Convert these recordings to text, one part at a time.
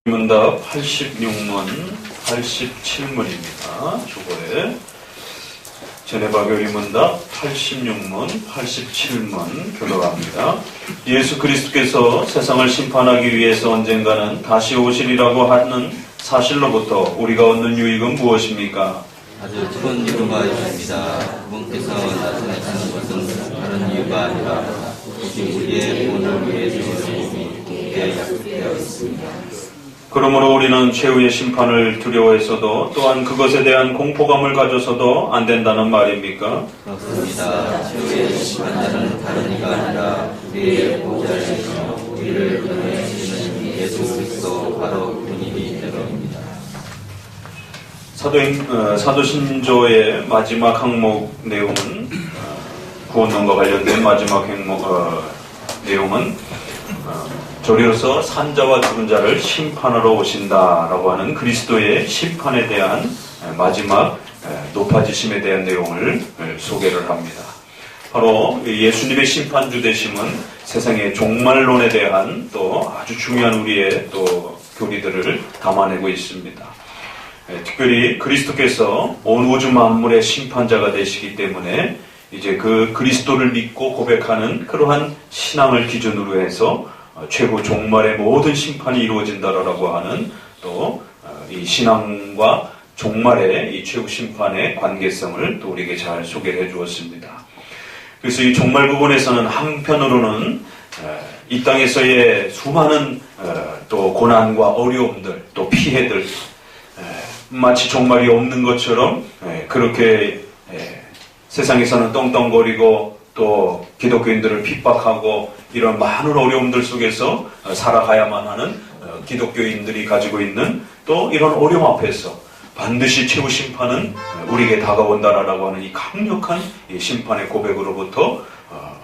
문답 86문, 87문입니다. 주보에 제네바교리 문답 86문, 87문 교독합니다. 예수 그리스도께서 세상을 심판하기 위해서 언젠가는 다시 오시리라고 하는 사실로부터 우리가 얻는 유익은 무엇입니까? 아주 큰 이유가 있습니다. 그분께서 나타나시는 것은 다른 이유가 아니라 오직 우리의 구원을 위해 주시는 분께 약속되어 있습니다. 그러므로 우리는 최후의 심판을 두려워해서도 또한 그것에 대한 공포감을 가져서도 안 된다는 말입니까? 그렇습니다. 최후의 심판자는 다른 이가 아니라 우리의 보호자이시며 우리를 구원해주시는 예수 그리스도 바로 그분이기 때문입니다. 사도신조의 마지막 항목 내용은 구원론과 관련된 마지막 내용은 저리로서 산자와 죽은 자를 심판하러 오신다라고 하는 그리스도의 심판에 대한 마지막 높아지심에 대한 내용을 소개를 합니다. 바로 예수님의 심판주 되심은 세상의 종말론에 대한 또 아주 중요한 우리의 또 교리들을 담아내고 있습니다. 특별히 그리스도께서 온 우주 만물의 심판자가 되시기 때문에 이제 그 그리스도를 믿고 고백하는 그러한 신앙을 기준으로 해서 최후 종말의 모든 심판이 이루어진다라고 하는 또 이 신앙과 종말의 이 최후 심판의 관계성을 또 우리에게 잘 소개를 해 주었습니다. 그래서 이 종말 부분에서는 한편으로는 이 땅에서의 수많은 또 고난과 어려움들 또 피해들 마치 종말이 없는 것처럼 그렇게 세상에서는 떵떵거리고 또 기독교인들을 핍박하고 이런 많은 어려움들 속에서 살아가야만 하는 기독교인들이 가지고 있는 또 이런 어려움 앞에서 반드시 최후 심판은 우리에게 다가온다라고 하는 이 강력한 심판의 고백으로부터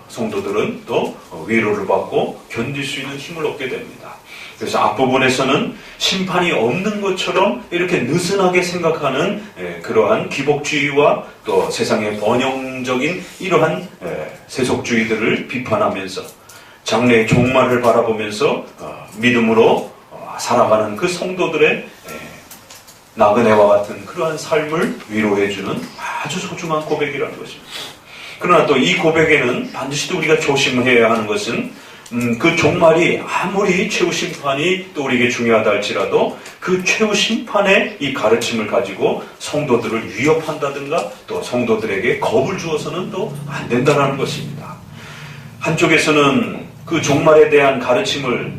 성도들은 또 위로를 받고 견딜 수 있는 힘을 얻게 됩니다. 그래서 앞부분에서는 심판이 없는 것처럼 이렇게 느슨하게 생각하는 그러한 기복주의와 또 세상의 번영적인 이러한 세속주의들을 비판하면서 장래의 종말을 바라보면서 믿음으로 살아가는 그 성도들의 나그네와 같은 그러한 삶을 위로해주는 아주 소중한 고백이라는 것입니다. 그러나 또 이 고백에는 반드시 또 우리가 조심해야 하는 것은 그 종말이 아무리 최후 심판이 또 우리에게 중요하다 할지라도 그 최후 심판의 이 가르침을 가지고 성도들을 위협한다든가 또 성도들에게 겁을 주어서는 또 안 된다라는 것입니다. 한쪽에서는 그 종말에 대한 가르침을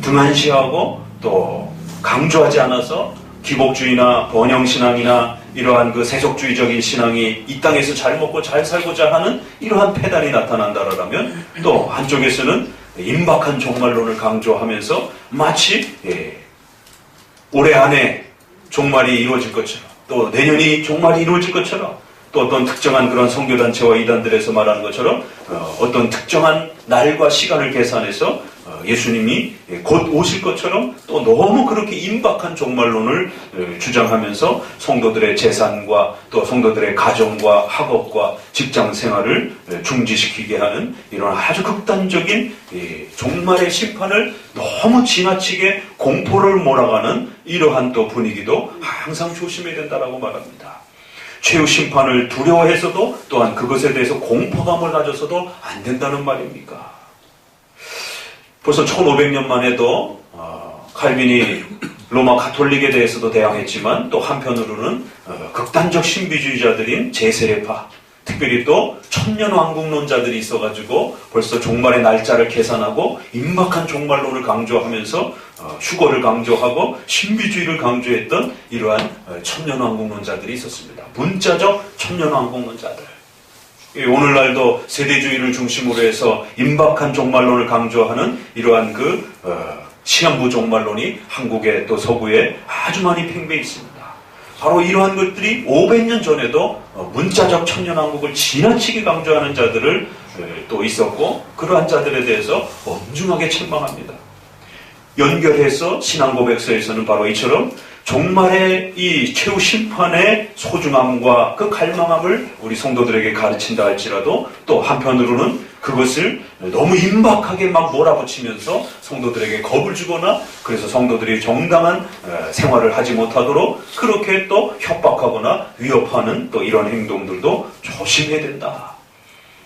등한시하고 또 강조하지 않아서 기복주의나 번영신앙이나 이러한 그 세속주의적인 신앙이 이 땅에서 잘 먹고 잘 살고자 하는 이러한 패단이 나타난다라면 또 한쪽에서는 임박한 종말론을 강조하면서 마치 올해 안에 종말이 이루어질 것처럼 또 내년이 종말이 이루어질 것처럼 또 어떤 특정한 그런 선교단체와 이단들에서 말하는 것처럼 어떤 특정한 날과 시간을 계산해서 예수님이 곧 오실 것처럼 또 너무 그렇게 임박한 종말론을 주장하면서 성도들의 재산과 또 성도들의 가정과 학업과 직장 생활을 중지시키게 하는 이런 아주 극단적인 종말의 심판을 너무 지나치게 공포를 몰아가는 이러한 또 분위기도 항상 조심해야 된다라고 말합니다. 최후 심판을 두려워해서도 또한 그것에 대해서 공포감을 가져서도 안 된다는 말입니까? 벌써 1500년만 해도 칼빈이 로마 가톨릭에 대해서도 대항했지만 또 한편으로는 극단적 신비주의자들인 제세례파 특별히 또 천년왕국론자들이 있어가지고 벌써 종말의 날짜를 계산하고 임박한 종말론을 강조하면서 휴거를 강조하고 신비주의를 강조했던 이러한 천년왕국론자들이 있었습니다. 문자적 천년왕국론자들. 오늘날도 세대주의를 중심으로 해서 임박한 종말론을 강조하는 이러한 그 시한부 종말론이 한국에 또 서구에 아주 많이 팽배해 있습니다. 바로 이러한 것들이 500년 전에도 문자적 천년왕국을 지나치게 강조하는 자들을 또 있었고 그러한 자들에 대해서 엄중하게 책망합니다. 연결해서 신앙고백서에서는 바로 이처럼 종말의 이 최후 심판의 소중함과 그 갈망함을 우리 성도들에게 가르친다 할지라도 또 한편으로는 그것을 너무 임박하게 막 몰아붙이면서 성도들에게 겁을 주거나 그래서 성도들이 정당한 생활을 하지 못하도록 그렇게 또 협박하거나 위협하는 또 이런 행동들도 조심해야 된다.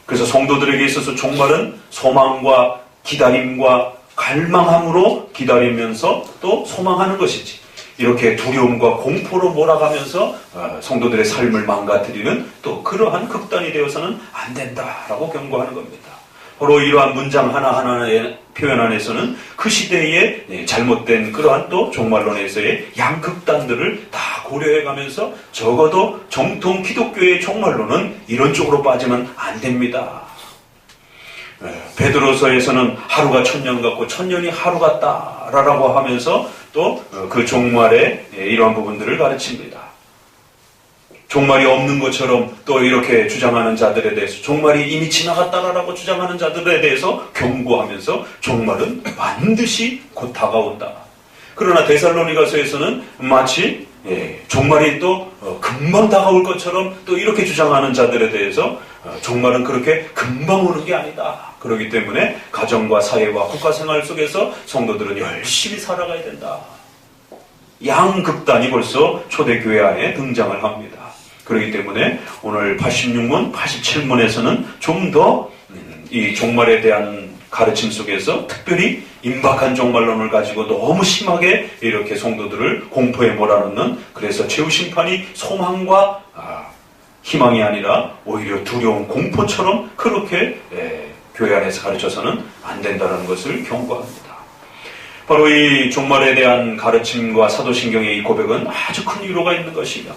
그래서 성도들에게 있어서 종말은 소망과 기다림과 갈망함으로 기다리면서 또 소망하는 것이지. 이렇게 두려움과 공포로 몰아가면서 성도들의 삶을 망가뜨리는 또 그러한 극단이 되어서는 안 된다라고 경고하는 겁니다. 바로 이러한 문장 하나하나의 표현 안에서는 그 시대의 잘못된 그러한 또 종말론에서의 양극단들을 다 고려해가면서 적어도 정통 기독교의 종말론은 이런 쪽으로 빠지면 안 됩니다. 베드로서에서는 하루가 천년 같고 천년이 하루 같다라고 하면서 또 그 종말의 이러한 부분들을 가르칩니다. 종말이 없는 것처럼 또 이렇게 주장하는 자들에 대해서 종말이 이미 지나갔다라고 주장하는 자들에 대해서 경고하면서 종말은 반드시 곧 다가온다. 그러나 데살로니가서에서는 마치 종말이 또 금방 다가올 것처럼 또 이렇게 주장하는 자들에 대해서 종말은 그렇게 금방 오는 게 아니다. 그렇기 때문에 가정과 사회와 국가생활 속에서 성도들은 열심히 살아가야 된다. 양극단이 벌써 초대교회 안에 등장을 합니다. 그렇기 때문에 오늘 86문, 87문에서는 좀 더 이 종말에 대한 가르침 속에서 특별히 임박한 종말론을 가지고 너무 심하게 이렇게 성도들을 공포에 몰아넣는 그래서 최후 심판이 소망과 희망이 아니라 오히려 두려움, 공포처럼 그렇게 교회 안에서 가르쳐서는 안 된다는 것을 경고합니다. 바로 이 종말에 대한 가르침과 사도신경의 이 고백은 아주 큰 위로가 있는 것이며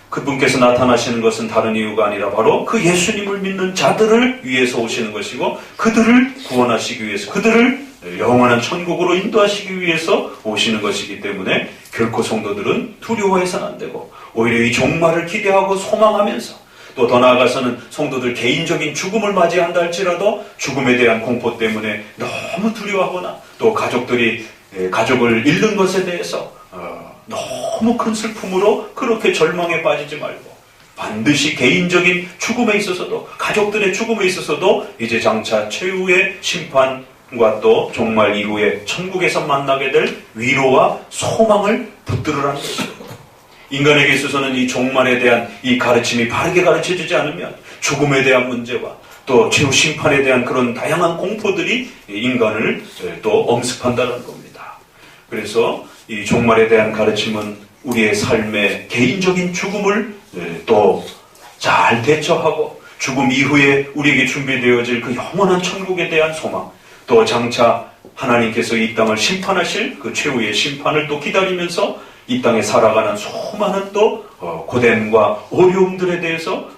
그분께서 나타나시는 것은 다른 이유가 아니라 바로 그 예수님을 믿는 자들을 위해서 오시는 것이고 그들을 구원하시기 위해서 그들을 영원한 천국으로 인도하시기 위해서 오시는 것이기 때문에 결코 성도들은 두려워해서는 안 되고 오히려 이 종말을 기대하고 소망하면서 또 더 나아가서는 성도들 개인적인 죽음을 맞이한다 할지라도 죽음에 대한 공포 때문에 너무 두려워하거나 또 가족들이 가족을 잃는 것에 대해서 너무 큰 슬픔으로 그렇게 절망에 빠지지 말고 반드시 개인적인 죽음에 있어서도 가족들의 죽음에 있어서도 이제 장차 최후의 심판과 또 종말 이후에 천국에서 만나게 될 위로와 소망을 붙들으라는 것입니다. 인간에게 있어서는 이 종말에 대한 이 가르침이 바르게 가르쳐지지 않으면 죽음에 대한 문제와 또 최후 심판에 대한 그런 다양한 공포들이 인간을 또 엄습한다는 겁니다. 그래서 이 종말에 대한 가르침은 우리의 삶의 개인적인 죽음을 또 잘 대처하고 죽음 이후에 우리에게 준비되어질 그 영원한 천국에 대한 소망 또 장차 하나님께서 이 땅을 심판하실 그 최후의 심판을 또 기다리면서 이 땅에 살아가는 수많은 또 고됨과 어려움들에 대해서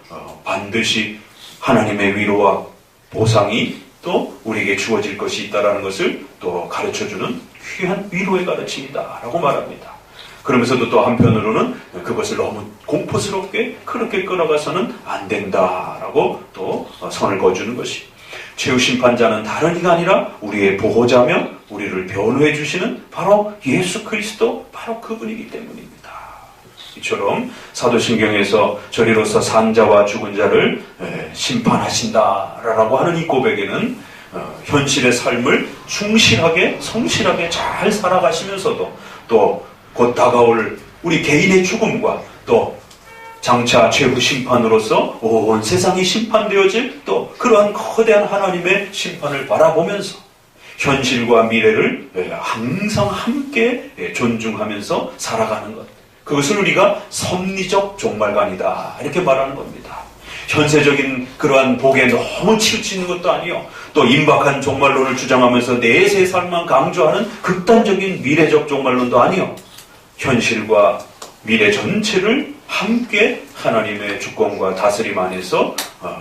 반드시 하나님의 위로와 보상이 또 우리에게 주어질 것이 있다는 것을 또 가르쳐주는 귀한 위로의 가르침이다라고 말합니다. 그러면서도 또 한편으로는 그것을 너무 공포스럽게 그렇게 끌어가서는 안 된다라고 또 선을 그어주는 것이 최후 심판자는 다른 이가 아니라 우리의 보호자며 우리를 변호해 주시는 바로 예수 그리스도 바로 그분이기 때문입니다. 이처럼 사도신경에서 저리로서 산 자와 죽은 자를 심판하신다라고 하는 이 고백에는 현실의 삶을 충실하게 성실하게 잘 살아가시면서도 또 곧 다가올 우리 개인의 죽음과 또 장차 최후 심판으로서 온 세상이 심판되어질 또 그러한 거대한 하나님의 심판을 바라보면서 현실과 미래를 항상 함께 존중하면서 살아가는 것. 그것을 우리가 섭리적 종말관이다 이렇게 말하는 겁니다. 현세적인 그러한 복에 너무 치우치는 것도 아니요. 또 임박한 종말론을 주장하면서 내세 삶만 강조하는 극단적인 미래적 종말론도 아니요. 현실과 미래 전체를 함께 하나님의 주권과 다스림 안에서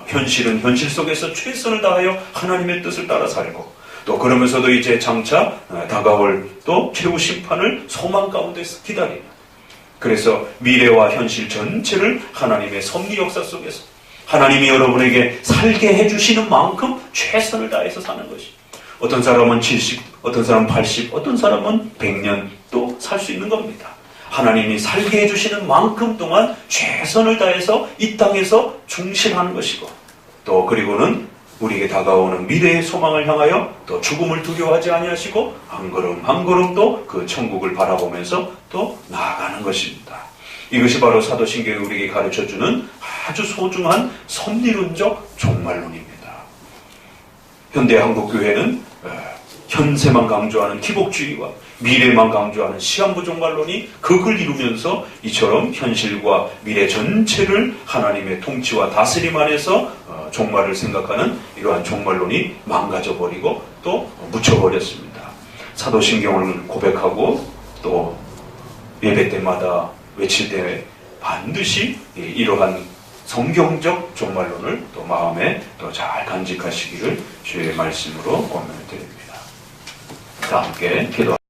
현실은 현실 속에서 최선을 다하여 하나님의 뜻을 따라 살고 또 그러면서도 이제 장차 다가올 또 최후 심판을 소망 가운데서 기다리는 그래서 미래와 현실 전체를 하나님의 섭리 역사 속에서 하나님이 여러분에게 살게 해주시는 만큼 최선을 다해서 사는 것이 어떤 사람은 70, 어떤 사람은 80, 어떤 사람은 100년 또 살 수 있는 겁니다. 하나님이 살게 해주시는 만큼 동안 최선을 다해서 이 땅에서 충실하는 것이고 또 그리고는 우리에게 다가오는 미래의 소망을 향하여 또 죽음을 두려워하지 아니하시고 한 걸음 한 걸음 또 그 천국을 바라보면서 또 나아가는 것입니다. 이것이 바로 사도신경이 우리에게 가르쳐주는 아주 소중한 섭리론적 종말론입니다. 현대 한국교회는 현세만 강조하는 기복주의와 미래만 강조하는 시한부 종말론이 극을 이루면서 이처럼 현실과 미래 전체를 하나님의 통치와 다스림 안에서 종말을 생각하는 이러한 종말론이 망가져버리고 또 묻혀버렸습니다. 사도신경을 고백하고 또 예배 때마다 외칠 때 반드시 이러한 성경적 종말론을 또 마음에 또 잘 간직하시기를 주의 말씀으로 권면을 드립니다. 다 함께 기도.